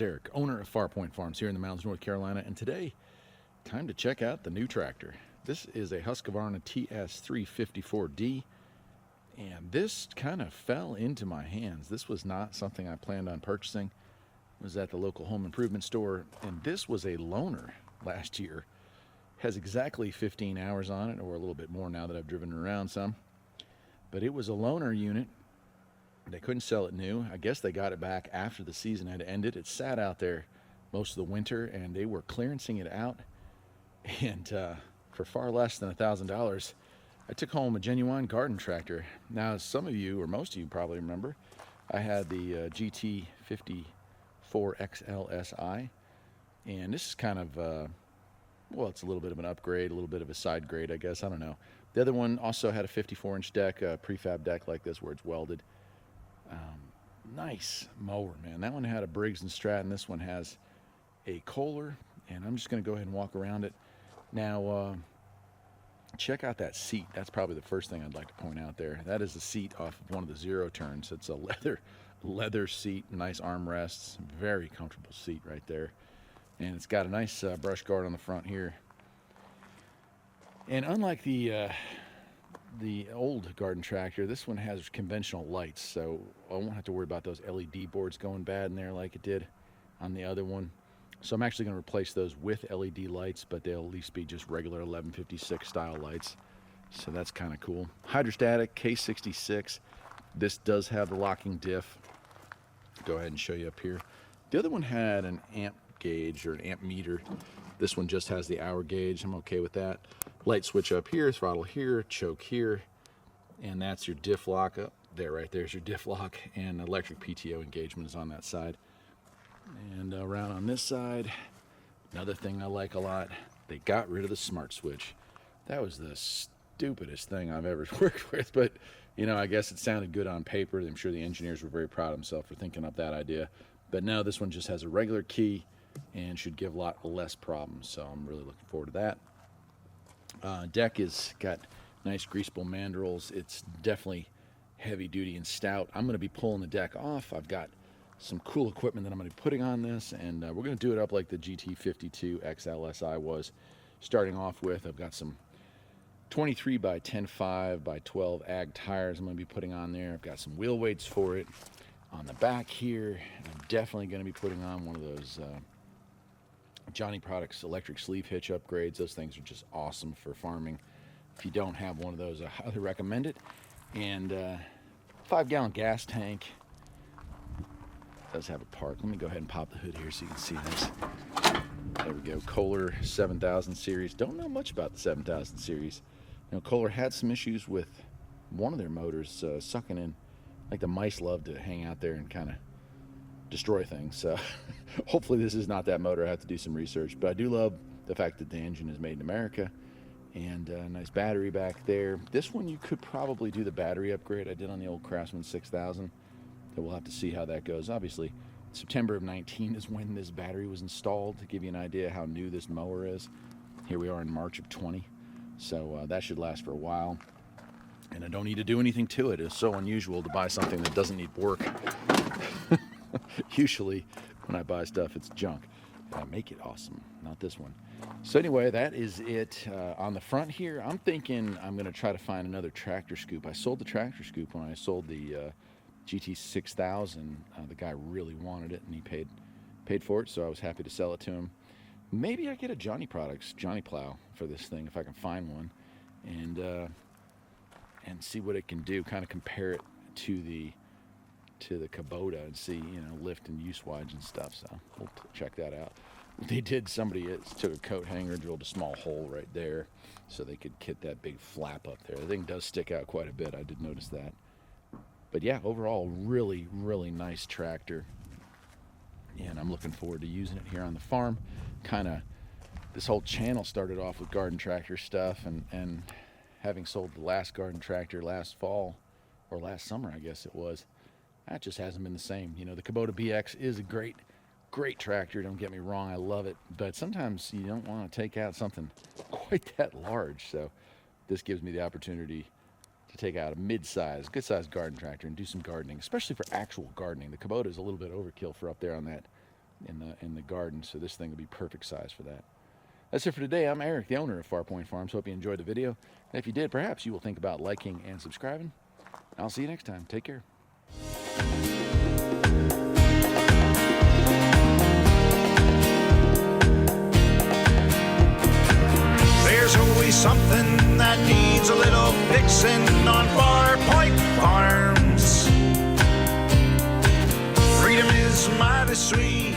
is Eric, owner of Farpoint Farms here in the mountains, North Carolina, and today, time to check out the new tractor. This is a Husqvarna TS354D, and this kind of fell into my hands. This was not something I planned on purchasing. It was at the local home improvement store, and this was a loaner last year. Has exactly 15 hours on it, or a little bit more now that I've driven it around some. But it was a loaner unit. They couldn't sell it new. I guess they got it back after the season had ended. It sat out there most of the winter, and they were clearancing it out. And for far less than $1,000, I took home a genuine garden tractor. Now, some of you, or most of you probably remember, I had the GT 54XL, and this is kind of, well, it's a little bit of an upgrade, a little bit of a side grade, I guess. I don't know. The other one also had a 54-inch deck, a prefab deck like this where it's welded. Nice mower, man. That one had a Briggs & Stratton. This one has a Kohler, and I'm just going to go ahead and walk around it. Now, check out that seat. That's probably the first thing I'd like to point out there. That is the seat off of one of the zero turns. It's a leather seat, nice armrests, very comfortable seat right there. And it's got a nice brush guard on the front here. And unlike the old garden tractor, this one has conventional lights, so I won't have to worry about those LED boards going bad in there like it did on the other one. So I'm actually going to replace those with LED lights, but they'll at least be just regular 1156 style lights. So that's kind of cool. Hydrostatic K66. This does have the locking diff. Go ahead and show you up here. The other one had an amp gauge or an amp meter. This one just has the hour gauge. I'm okay with that. Light switch up here, throttle here, choke here, and that's your diff lock up there. Right there's your diff lock, and electric PTO engagement is on that side. And around on this side, another thing I like a lot, they got rid of the smart switch. That was the stupidest thing I've ever worked with, but you know, I guess it sounded good on paper. I'm sure the engineers were very proud of themselves for thinking up that idea. But now this one just has a regular key and should give a lot less problems, so I'm really looking forward to that. Deck is got nice greaseable mandrels. It's definitely heavy duty and stout. I'm going to be pulling the deck off. I've got some cool equipment that I'm going to be putting on this, and we're going to do it up like the GT52XL was starting off with. I've got some 23 by 10.5 by 12 ag tires I'm going to be putting on there. I've got some wheel weights for it. On the back here, I'm definitely going to be putting on one of those Johnny Products electric sleeve hitch upgrades. Those things are just awesome for farming. If you don't have one of those, I highly recommend it. And 5-gallon gas tank. It does have a park. Let me go ahead and pop the hood here so you can see this. There we go. Kohler 7000 series. Don't know much about the 7000 series. You know, Kohler had some issues with one of their motors sucking in. Like the mice love to hang out there and kind of destroy things. So hopefully this is not that motor. I have to do some research, but I do love the fact that the engine is made in America, and a nice battery back there. This one you could probably do the battery upgrade I did on the old Craftsman 6000. So we'll have to see how that goes. Obviously September of 19 is when this battery was installed, to give you an idea how new this mower is. Here we are in March of 20, so that should last for a while. And I don't need to do anything to it. It's so unusual to buy something that doesn't need work. Usually when I buy stuff, it's junk. But I make it awesome, not this one. So anyway, that is it. On the front here, I'm thinking I'm going to try to find another tractor scoop. I sold the tractor scoop when I sold the GT6000. The guy really wanted it, and he paid for it, so I was happy to sell it to him. Maybe I get a Johnny Products Johnny Plow for this thing if I can find one, and see what it can do. Kind of compare it to the Kubota and see, you know, lift and use wise and stuff. So we'll check that out. They did. Somebody took a coat hanger, drilled a small hole right there, so they could get that big flap up there. The thing does stick out quite a bit. I did notice that. But yeah, overall, really, really nice tractor, and I'm looking forward to using it here on the farm. Kind of, this whole channel started off with garden tractor stuff, and having sold the last garden tractor last fall, or last summer, I guess it was, that just hasn't been the same. You know, the Kubota BX is a great tractor, don't get me wrong, I love it, but sometimes you don't want to take out something quite that large, so this gives me the opportunity to take out a mid-size, good-sized garden tractor and do some gardening, especially for actual gardening. The Kubota is a little bit overkill for up there on that in the garden, so this thing will be perfect size for that. That's it for today. I'm Eric, the owner of Farpoint Farms. Hope you enjoyed the video. And if you did, perhaps you will think about liking and subscribing. I'll see you next time. Take care. There's always something that needs a little fixing on Farpoint Farms. Freedom is mighty sweet.